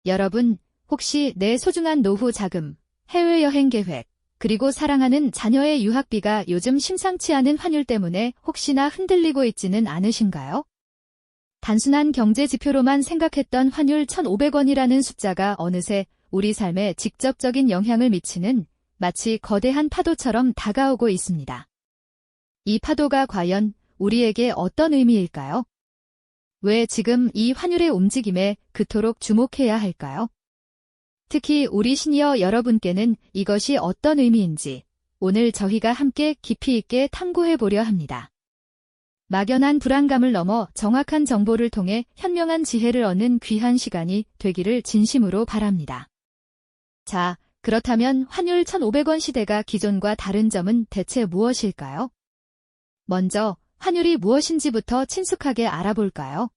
여러분, 혹시 내 소중한 노후 자금, 해외여행 계획, 그리고 사랑하는 자녀의 유학비가 요즘 심상치 않은 환율 때문에 혹시나 흔들리고 있지는 않으신가요? 단순한 경제 지표로만 생각했던 환율 1,500원이라는 숫자가 어느새 우리 삶에 직접적인 영향을 미치는 마치 거대한 파도처럼 다가오고 있습니다. 이 파도가 과연 우리에게 어떤 의미일까요? 왜 지금 이 환율의 움직임에 그토록 주목해야 할까요? 특히 우리 시니어 여러분께는 이것이 어떤 의미인지 오늘 저희가 함께 깊이 있게 탐구해 보려 합니다. 막연한 불안감을 넘어 정확한 정보를 통해 현명한 지혜를 얻는 귀한 시간이 되기를 진심으로 바랍니다. 자, 그렇다면 환율 1,500원 시대가 기존과 다른 점은 대체 무엇일까요? 먼저 환율이 무엇인지부터 친숙하게 알아볼까요?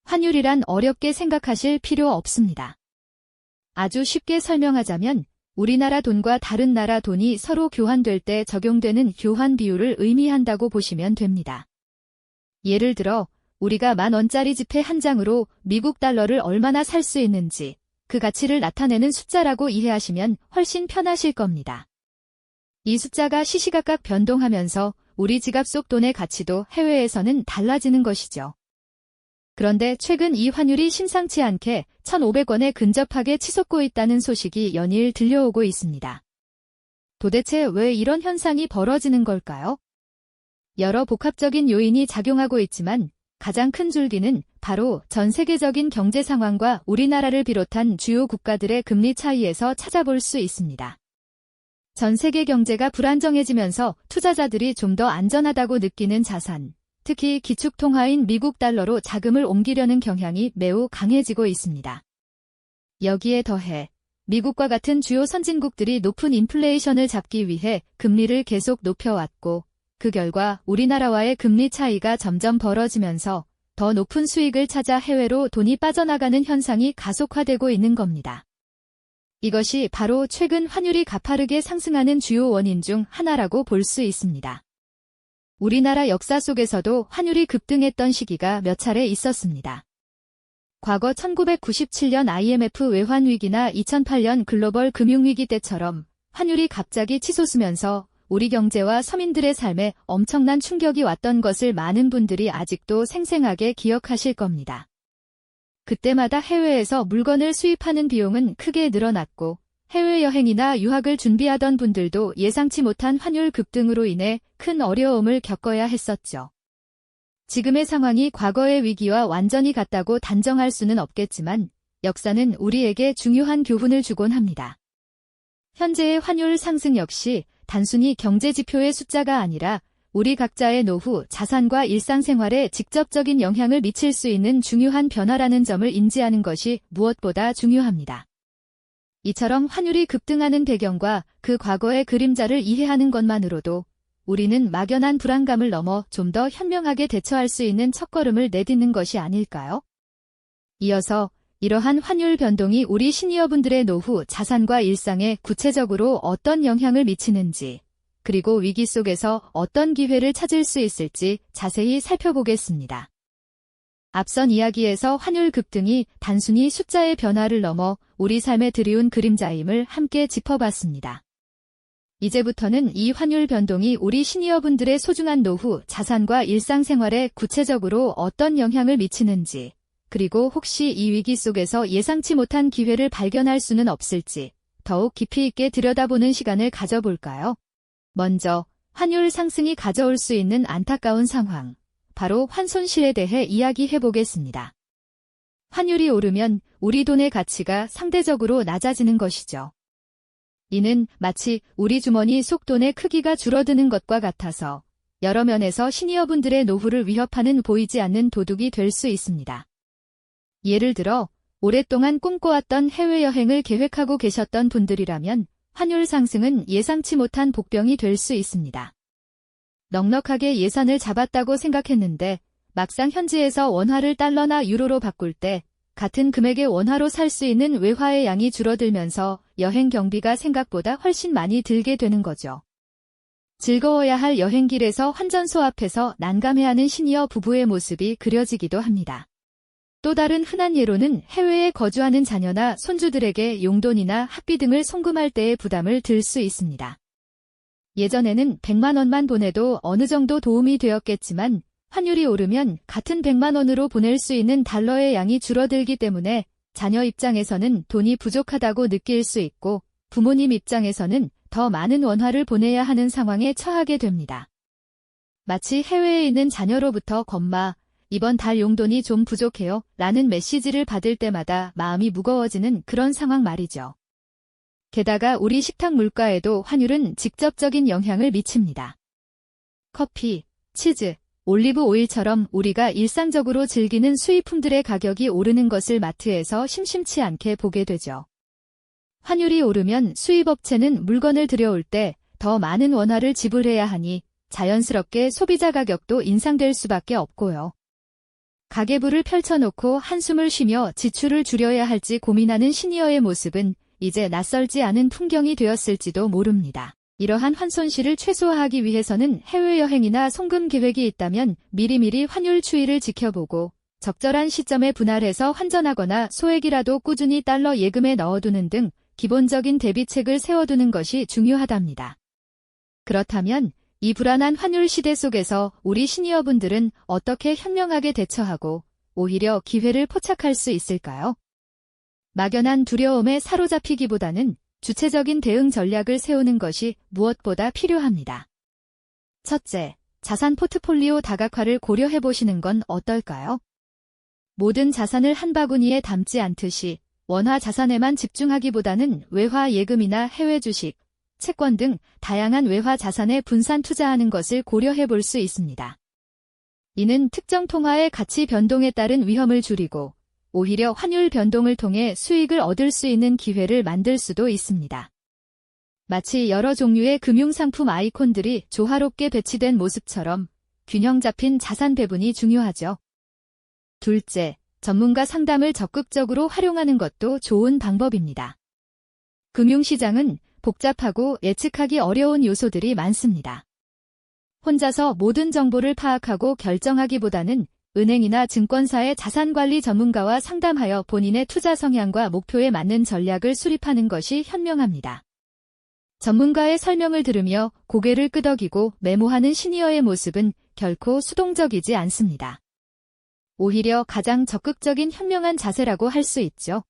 환율이란 어렵게 생각하실 필요 없습니다. 아주 쉽게 설명하자면 우리나라 돈과 다른 나라 돈이 서로 교환될 때 적용되는 교환 비율을 의미한다고 보시면 됩니다. 예를 들어 우리가 10,000원짜리 지폐 한 장으로 미국 달러를 얼마나 살 수 있는지 그 가치를 나타내는 숫자라고 이해하시면 훨씬 편하실 겁니다. 이 숫자가 시시각각 변동하면서 우리 지갑 속 돈의 가치도 해외에서는 달라지는 것이죠. 그런데 최근 이 환율이 심상치 않게 1,500원에 근접하게 치솟고 있다는 소식이 연일 들려오고 있습니다. 도대체 왜 이런 현상이 벌어지는 걸까요? 여러 복합적인 요인이 작용하고 있지만 가장 큰 줄기는 바로 전 세계적인 경제 상황과 우리나라를 비롯한 주요 국가들의 금리 차이에서 찾아볼 수 있습니다. 전 세계 경제가 불안정해지면서 투자자들이 좀 더 안전하다고 느끼는 자산, 특히 기축통화인 미국 달러로 자금을 옮기려는 경향이 매우 강해지고 있습니다. 여기에 더해 미국과 같은 주요 선진국들이 높은 인플레이션을 잡기 위해 금리를 계속 높여왔고 그 결과 우리나라와의 금리 차이가 점점 벌어지면서 더 높은 수익을 찾아 해외로 돈이 빠져나가는 현상이 가속화되고 있는 겁니다. 이것이 바로 최근 환율이 가파르게 상승하는 주요 원인 중 하나라고 볼 수 있습니다. 우리나라 역사 속에서도 환율이 급등했던 시기가 몇 차례 있었습니다. 과거 1997년 IMF 외환위기나 2008년 글로벌 금융위기 때처럼 환율이 갑자기 치솟으면서 우리 경제와 서민들의 삶에 엄청난 충격이 왔던 것을 많은 분들이 아직도 생생하게 기억하실 겁니다. 그때마다 해외에서 물건을 수입하는 비용은 크게 늘어났고 해외여행이나 유학을 준비하던 분들도 예상치 못한 환율 급등으로 인해 큰 어려움을 겪어야 했었죠. 지금의 상황이 과거의 위기와 완전히 같다고 단정할 수는 없겠지만 역사는 우리에게 중요한 교훈을 주곤 합니다. 현재의 환율 상승 역시 단순히 경제 지표의 숫자가 아니라 우리 각자의 노후, 자산과 일상생활에 직접적인 영향을 미칠 수 있는 중요한 변화라는 점을 인지하는 것이 무엇보다 중요합니다. 이처럼 환율이 급등하는 배경과 그 과거의 그림자를 이해하는 것만으로도 우리는 막연한 불안감을 넘어 좀 더 현명하게 대처할 수 있는 첫걸음을 내딛는 것이 아닐까요? 이어서 이러한 환율 변동이 우리 시니어분들의 노후, 자산과 일상에 구체적으로 어떤 영향을 미치는지, 그리고 위기 속에서 어떤 기회를 찾을 수 있을지 자세히 살펴보겠습니다. 앞선 이야기에서 환율 급등이 단순히 숫자의 변화를 넘어 우리 삶에 들이운 그림자임을 함께 짚어봤습니다. 이제부터는 이 환율 변동이 우리 시니어분들의 소중한 노후, 자산과 일상생활에 구체적으로 어떤 영향을 미치는지, 그리고 혹시 이 위기 속에서 예상치 못한 기회를 발견할 수는 없을지 더욱 깊이 있게 들여다보는 시간을 가져볼까요? 먼저 환율 상승이 가져올 수 있는 안타까운 상황, 바로 환손실에 대해 이야기해 보겠습니다. 환율이 오르면 우리 돈의 가치가 상대적으로 낮아지는 것이죠. 이는 마치 우리 주머니 속 돈의 크기가 줄어드는 것과 같아서 여러 면에서 시니어분들의 노후를 위협하는 보이지 않는 도둑이 될 수 있습니다. 예를 들어 오랫동안 꿈꿔왔던 해외여행을 계획하고 계셨던 분들이라면 환율 상승은 예상치 못한 복병이 될 수 있습니다. 넉넉하게 예산을 잡았다고 생각했는데 막상 현지에서 원화를 달러나 유로로 바꿀 때 같은 금액의 원화로 살 수 있는 외화의 양이 줄어들면서 여행 경비가 생각보다 훨씬 많이 들게 되는 거죠. 즐거워야 할 여행길에서 환전소 앞에서 난감해하는 시니어 부부의 모습이 그려지기도 합니다. 또 다른 흔한 예로는 해외에 거주하는 자녀나 손주들에게 용돈이나 학비 등을 송금할 때의 부담을 들 수 있습니다. 예전에는 100만 원만 보내도 어느 정도 도움이 되었겠지만 환율이 오르면 같은 100만 원으로 보낼 수 있는 달러의 양이 줄어들기 때문에 자녀 입장에서는 돈이 부족하다고 느낄 수 있고 부모님 입장에서는 더 많은 원화를 보내야 하는 상황에 처하게 됩니다. 마치 해외에 있는 자녀로부터 "엄마, 이번 달 용돈이 좀 부족해요" 라는 메시지를 받을 때마다 마음이 무거워지는 그런 상황 말이죠. 게다가 우리 식탁 물가에도 환율은 직접적인 영향을 미칩니다. 커피, 치즈, 올리브 오일처럼 우리가 일상적으로 즐기는 수입품들의 가격이 오르는 것을 마트에서 심심치 않게 보게 되죠. 환율이 오르면 수입업체는 물건을 들여올 때 더 많은 원화를 지불해야 하니 자연스럽게 소비자 가격도 인상될 수밖에 없고요. 가계부를 펼쳐놓고 한숨을 쉬며 지출을 줄여야 할지 고민하는 시니어의 모습은 이제 낯설지 않은 풍경이 되었을지도 모릅니다. 이러한 환손실을 최소화하기 위해서는 해외여행이나 송금 계획이 있다면 미리미리 환율 추이를 지켜보고 적절한 시점에 분할해서 환전하거나 소액이라도 꾸준히 달러 예금에 넣어두는 등 기본적인 대비책을 세워두는 것이 중요하답니다. 그렇다면 이 불안한 환율 시대 속에서 우리 시니어분들은 어떻게 현명하게 대처하고 오히려 기회를 포착할 수 있을까요? 막연한 두려움에 사로잡히기보다는 주체적인 대응 전략을 세우는 것이 무엇보다 필요합니다. 첫째, 자산 포트폴리오 다각화를 고려해보시는 건 어떨까요? 모든 자산을 한 바구니에 담지 않듯이 원화 자산에만 집중하기보다는 외화 예금이나 해외 주식, 채권 등 다양한 외화 자산에 분산 투자하는 것을 고려해 볼 수 있습니다. 이는 특정 통화의 가치 변동에 따른 위험을 줄이고 오히려 환율 변동을 통해 수익을 얻을 수 있는 기회를 만들 수도 있습니다. 마치 여러 종류의 금융상품 아이콘들이 조화롭게 배치된 모습처럼 균형 잡힌 자산 배분이 중요하죠. 둘째, 전문가 상담을 적극적으로 활용하는 것도 좋은 방법입니다. 금융시장은 복잡하고 예측하기 어려운 요소들이 많습니다. 혼자서 모든 정보를 파악하고 결정하기보다는 은행이나 증권사의 자산관리 전문가와 상담하여 본인의 투자 성향과 목표에 맞는 전략을 수립하는 것이 현명합니다. 전문가의 설명을 들으며 고개를 끄덕이고 메모하는 시니어의 모습은 결코 수동적이지 않습니다. 오히려 가장 적극적인 현명한 자세라고 할 수 있죠.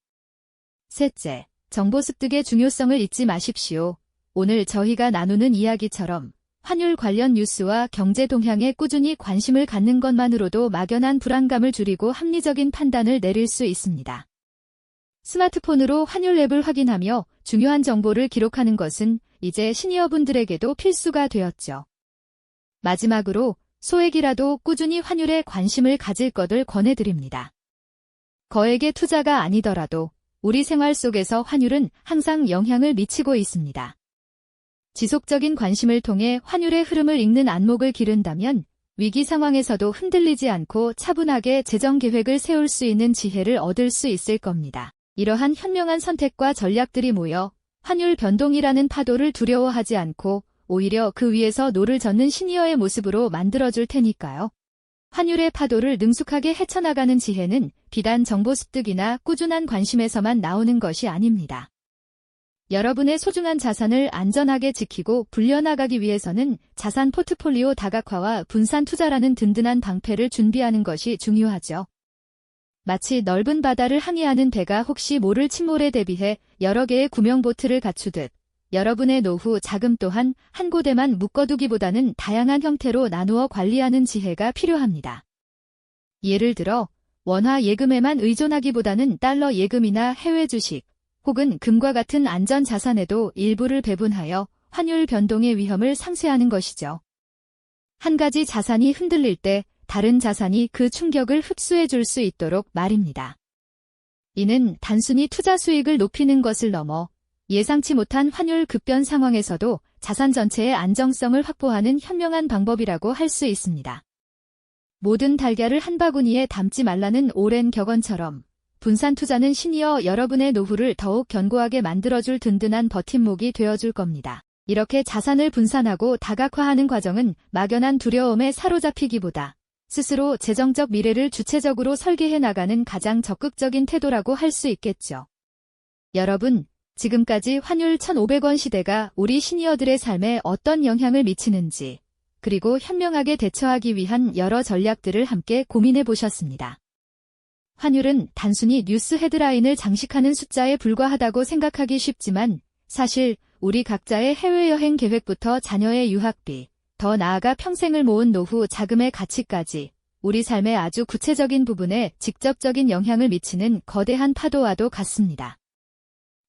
셋째, 정보 습득의 중요성을 잊지 마십시오. 오늘 저희가 나누는 이야기처럼 환율 관련 뉴스와 경제 동향에 꾸준히 관심을 갖는 것만으로도 막연한 불안감을 줄이고 합리적인 판단을 내릴 수 있습니다. 스마트폰으로 환율 앱을 확인하며 중요한 정보를 기록하는 것은 이제 시니어분들에게도 필수가 되었죠. 마지막으로 소액이라도 꾸준히 환율에 관심을 가질 것을 권해드립니다. 거액의 투자가 아니더라도 우리 생활 속에서 환율은 항상 영향을 미치고 있습니다. 지속적인 관심을 통해 환율의 흐름을 읽는 안목을 기른다면 위기 상황에서도 흔들리지 않고 차분하게 재정 계획을 세울 수 있는 지혜를 얻을 수 있을 겁니다. 이러한 현명한 선택과 전략들이 모여 환율 변동이라는 파도를 두려워하지 않고 오히려 그 위에서 노를 젓는 시니어의 모습으로 만들어줄 테니까요. 환율의 파도를 능숙하게 헤쳐나가는 지혜는 비단 정보 습득이나 꾸준한 관심에서만 나오는 것이 아닙니다. 여러분의 소중한 자산을 안전하게 지키고 불려나가기 위해서는 자산 포트폴리오 다각화와 분산 투자라는 든든한 방패를 준비하는 것이 중요하죠. 마치 넓은 바다를 항해하는 배가 혹시 모를 침몰에 대비해 여러 개의 구명보트를 갖추듯 여러분의 노후 자금 또한 한 곳에만 묶어두기보다는 다양한 형태로 나누어 관리하는 지혜가 필요합니다. 예를 들어 원화 예금에만 의존하기보다는 달러 예금이나 해외 주식, 혹은 금과 같은 안전 자산에도 일부를 배분하여 환율 변동의 위험을 상쇄하는 것이죠. 한 가지 자산이 흔들릴 때 다른 자산이 그 충격을 흡수해 줄 수 있도록 말입니다. 이는 단순히 투자 수익을 높이는 것을 넘어 예상치 못한 환율 급변 상황에서도 자산 전체의 안정성을 확보하는 현명한 방법이라고 할 수 있습니다. 모든 달걀을 한 바구니에 담지 말라는 오랜 격언처럼 분산 투자는 시니어 여러분의 노후를 더욱 견고하게 만들어줄 든든한 버팀목이 되어줄 겁니다. 이렇게 자산을 분산하고 다각화하는 과정은 막연한 두려움에 사로잡히기보다 스스로 재정적 미래를 주체적으로 설계해 나가는 가장 적극적인 태도라고 할 수 있겠죠. 여러분, 지금까지 환율 1,500원 시대가 우리 시니어들의 삶에 어떤 영향을 미치는지, 그리고 현명하게 대처하기 위한 여러 전략들을 함께 고민해 보셨습니다. 환율은 단순히 뉴스 헤드라인을 장식하는 숫자에 불과하다고 생각하기 쉽지만 사실 우리 각자의 해외여행 계획부터 자녀의 유학비, 더 나아가 평생을 모은 노후 자금의 가치까지 우리 삶의 아주 구체적인 부분에 직접적인 영향을 미치는 거대한 파도와도 같습니다.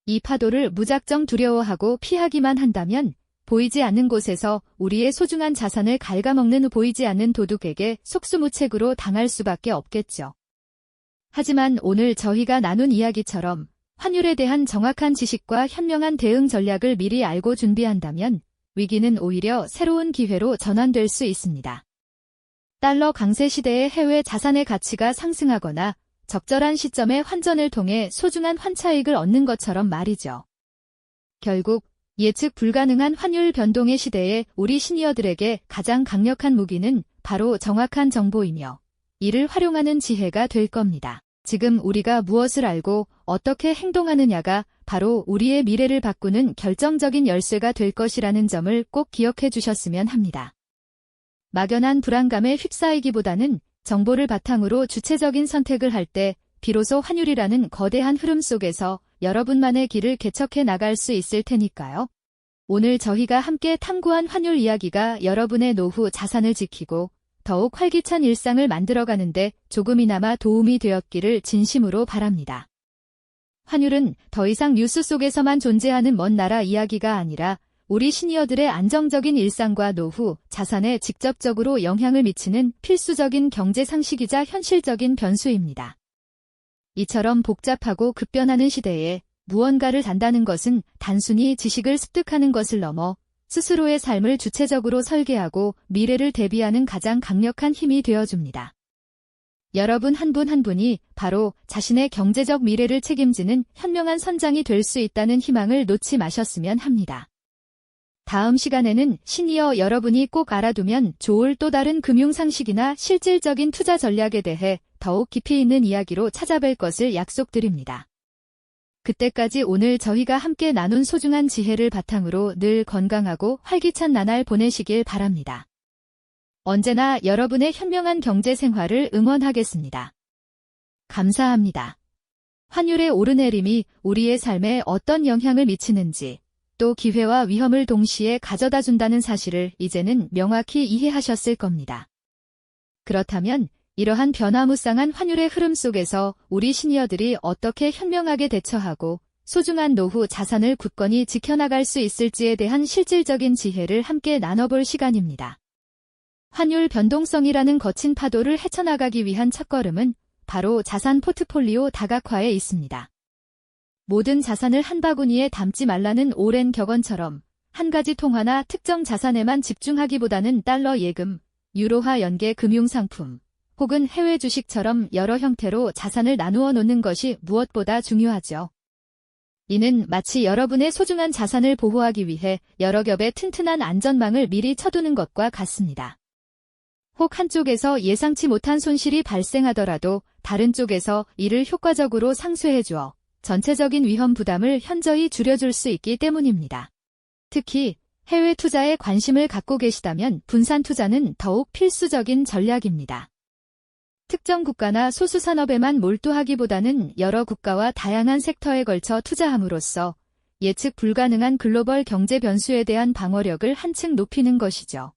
이 파도를 무작정 두려워하고 피하기만 한다면 보이지 않는 곳에서 우리의 소중한 자산을 갉아먹는 보이지 않는 도둑에게 속수무책으로 당할 수밖에 없겠죠. 하지만 오늘 저희가 나눈 이야기처럼 환율에 대한 정확한 지식과 현명한 대응 전략을 미리 알고 준비한다면 위기는 오히려 새로운 기회로 전환될 수 있습니다. 달러 강세 시대의 해외 자산의 가치가 상승하거나 적절한 시점에 환전을 통해 소중한 환차익을 얻는 것처럼 말이죠. 결국 예측 불가능한 환율 변동의 시대에 우리 시니어들에게 가장 강력한 무기는 바로 정확한 정보이며 이를 활용하는 지혜가 될 겁니다. 지금 우리가 무엇을 알고 어떻게 행동하느냐가 바로 우리의 미래를 바꾸는 결정적인 열쇠가 될 것이라는 점을 꼭 기억해 주셨으면 합니다. 막연한 불안감에 휩싸이기보다는 정보를 바탕으로 주체적인 선택을 할 때 비로소 환율이라는 거대한 흐름 속에서 여러분만의 길을 개척해 나갈 수 있을 테니까요. 오늘 저희가 함께 탐구한 환율 이야기가 여러분의 노후 자산을 지키고 더욱 활기찬 일상을 만들어가는데 조금이나마 도움이 되었기를 진심으로 바랍니다. 환율은 더 이상 뉴스 속에서만 존재하는 먼 나라 이야기가 아니라 우리 시니어들의 안정적인 일상과 노후, 자산에 직접적으로 영향을 미치는 필수적인 경제 상식이자 현실적인 변수입니다. 이처럼 복잡하고 급변하는 시대에 무언가를 안다는 것은 단순히 지식을 습득하는 것을 넘어 스스로의 삶을 주체적으로 설계하고 미래를 대비하는 가장 강력한 힘이 되어줍니다. 여러분 한 분 한 분이 바로 자신의 경제적 미래를 책임지는 현명한 선장이 될 수 있다는 희망을 놓지 마셨으면 합니다. 다음 시간에는 시니어 여러분이 꼭 알아두면 좋을 또 다른 금융상식이나 실질적인 투자 전략에 대해 더욱 깊이 있는 이야기로 찾아뵐 것을 약속드립니다. 그때까지 오늘 저희가 함께 나눈 소중한 지혜를 바탕으로 늘 건강하고 활기찬 나날 보내시길 바랍니다. 언제나 여러분의 현명한 경제 생활을 응원하겠습니다. 감사합니다. 환율의 오르내림이 우리의 삶에 어떤 영향을 미치는지, 또 기회와 위험을 동시에 가져다 준다는 사실을 이제는 명확히 이해하셨을 겁니다. 그렇다면 이러한 변화무쌍한 환율의 흐름 속에서 우리 시니어들이 어떻게 현명하게 대처하고 소중한 노후 자산을 굳건히 지켜나갈 수 있을지에 대한 실질적인 지혜를 함께 나눠볼 시간입니다. 환율 변동성이라는 거친 파도를 헤쳐나가기 위한 첫걸음은 바로 자산 포트폴리오 다각화에 있습니다. 모든 자산을 한 바구니에 담지 말라는 오랜 격언처럼 한 가지 통화나 특정 자산에만 집중하기보다는 달러 예금, 유로화 연계 금융상품, 혹은 해외 주식처럼 여러 형태로 자산을 나누어 놓는 것이 무엇보다 중요하죠. 이는 마치 여러분의 소중한 자산을 보호하기 위해 여러 겹의 튼튼한 안전망을 미리 쳐두는 것과 같습니다. 혹 한쪽에서 예상치 못한 손실이 발생하더라도 다른 쪽에서 이를 효과적으로 상쇄해주어 전체적인 위험 부담을 현저히 줄여줄 수 있기 때문입니다. 특히 해외 투자에 관심을 갖고 계시다면 분산 투자는 더욱 필수적인 전략입니다. 특정 국가나 소수 산업에만 몰두하기보다는 여러 국가와 다양한 섹터에 걸쳐 투자함으로써 예측 불가능한 글로벌 경제 변수에 대한 방어력을 한층 높이는 것이죠.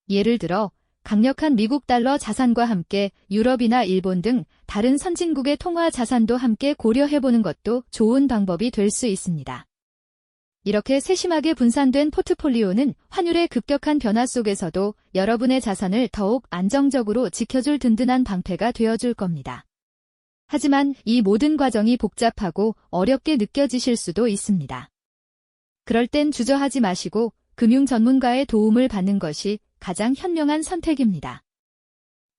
예를 들어 강력한 미국 달러 자산과 함께 유럽이나 일본 등 다른 선진국의 통화 자산도 함께 고려해보는 것도 좋은 방법이 될 수 있습니다. 이렇게 세심하게 분산된 포트폴리오는 환율의 급격한 변화 속에서도 여러분의 자산을 더욱 안정적으로 지켜줄 든든한 방패가 되어줄 겁니다. 하지만 이 모든 과정이 복잡하고 어렵게 느껴지실 수도 있습니다. 그럴 땐 주저하지 마시고 금융 전문가의 도움을 받는 것이 가장 현명한 선택입니다.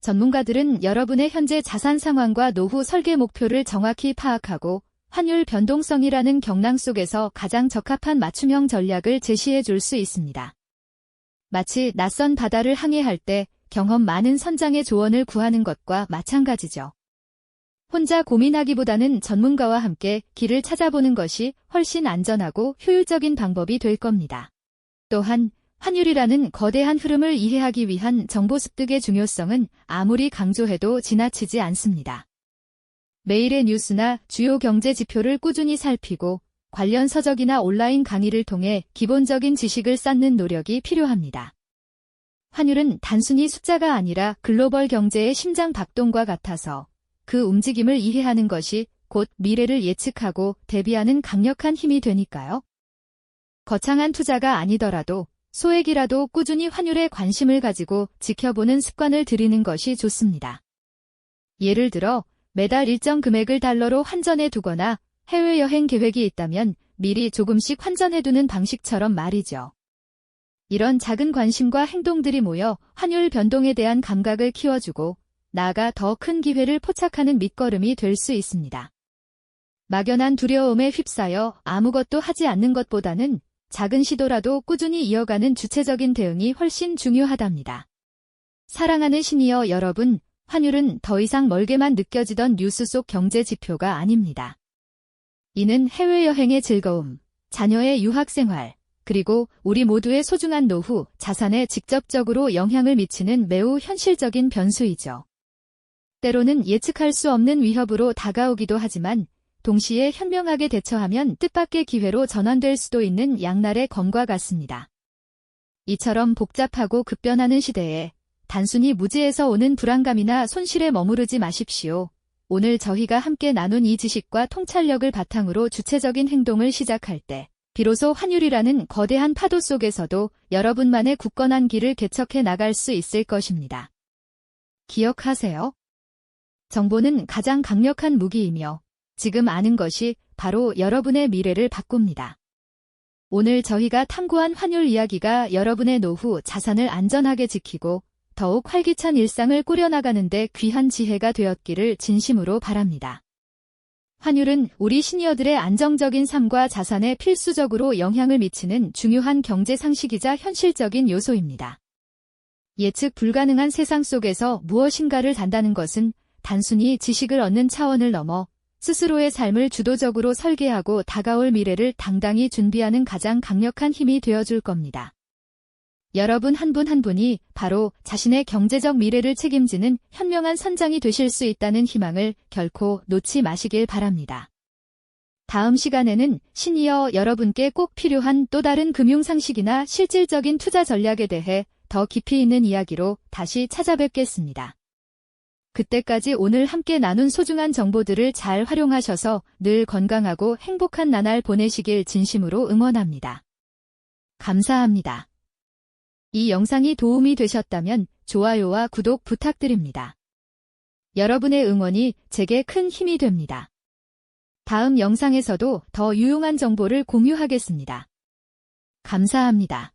전문가들은 여러분의 현재 자산 상황과 노후 설계 목표를 정확히 파악하고 환율 변동성이라는 경랑 속에서 가장 적합한 맞춤형 전략을 제시해 줄 수 있습니다. 마치 낯선 바다를 항해할 때 경험 많은 선장의 조언을 구하는 것과 마찬가지죠. 혼자 고민하기보다는 전문가와 함께 길을 찾아보는 것이 훨씬 안전하고 효율적인 방법이 될 겁니다. 또한 환율이라는 거대한 흐름을 이해하기 위한 정보 습득의 중요성은 아무리 강조해도 지나치지 않습니다. 매일의 뉴스나 주요 경제 지표를 꾸준히 살피고 관련 서적이나 온라인 강의를 통해 기본적인 지식을 쌓는 노력이 필요합니다. 환율은 단순히 숫자가 아니라 글로벌 경제의 심장 박동과 같아서 그 움직임을 이해하는 것이 곧 미래를 예측하고 대비하는 강력한 힘이 되니까요. 거창한 투자가 아니더라도 소액이라도 꾸준히 환율에 관심을 가지고 지켜보는 습관을 들이는 것이 좋습니다. 예를 들어 매달 일정 금액을 달러로 환전해 두거나 해외여행 계획이 있다면 미리 조금씩 환전해두는 방식처럼 말이죠. 이런 작은 관심과 행동들이 모여 환율 변동에 대한 감각을 키워주고 나아가 더 큰 기회를 포착하는 밑거름이 될 수 있습니다. 막연한 두려움에 휩싸여 아무것도 하지 않는 것보다는 작은 시도라도 꾸준히 이어가는 주체적인 대응이 훨씬 중요하답니다. 사랑하는 시니어 여러분, 환율은 더 이상 멀게만 느껴지던 뉴스 속 경제 지표가 아닙니다. 이는 해외여행의 즐거움, 자녀의 유학생활, 그리고 우리 모두의 소중한 노후, 자산에 직접적으로 영향을 미치는 매우 현실적인 변수이죠. 때로는 예측할 수 없는 위협으로 다가오기도 하지만 동시에 현명하게 대처하면 뜻밖의 기회로 전환될 수도 있는 양날의 검과 같습니다. 이처럼 복잡하고 급변하는 시대에 단순히 무지에서 오는 불안감이나 손실에 머무르지 마십시오. 오늘 저희가 함께 나눈 이 지식과 통찰력을 바탕으로 주체적인 행동을 시작할 때 비로소 환율이라는 거대한 파도 속에서도 여러분만의 굳건한 길을 개척해 나갈 수 있을 것입니다. 기억하세요. 정보는 가장 강력한 무기이며 지금 아는 것이 바로 여러분의 미래를 바꿉니다. 오늘 저희가 탐구한 환율 이야기가 여러분의 노후 자산을 안전하게 지키고 더욱 활기찬 일상을 꾸려나가는 데 귀한 지혜가 되었기를 진심으로 바랍니다. 환율은 우리 시니어들의 안정적인 삶과 자산에 필수적으로 영향을 미치는 중요한 경제 상식이자 현실적인 요소입니다. 예측 불가능한 세상 속에서 무엇인가를 단다는 것은 단순히 지식을 얻는 차원을 넘어 스스로의 삶을 주도적으로 설계하고 다가올 미래를 당당히 준비하는 가장 강력한 힘이 되어줄 겁니다. 여러분 한 분 한 분이 바로 자신의 경제적 미래를 책임지는 현명한 선장이 되실 수 있다는 희망을 결코 놓지 마시길 바랍니다. 다음 시간에는 시니어 여러분께 꼭 필요한 또 다른 금융상식이나 실질적인 투자 전략에 대해 더 깊이 있는 이야기로 다시 찾아뵙겠습니다. 그때까지 오늘 함께 나눈 소중한 정보들을 잘 활용하셔서 늘 건강하고 행복한 나날 보내시길 진심으로 응원합니다. 감사합니다. 이 영상이 도움이 되셨다면 좋아요와 구독 부탁드립니다. 여러분의 응원이 제게 큰 힘이 됩니다. 다음 영상에서도 더 유용한 정보를 공유하겠습니다. 감사합니다.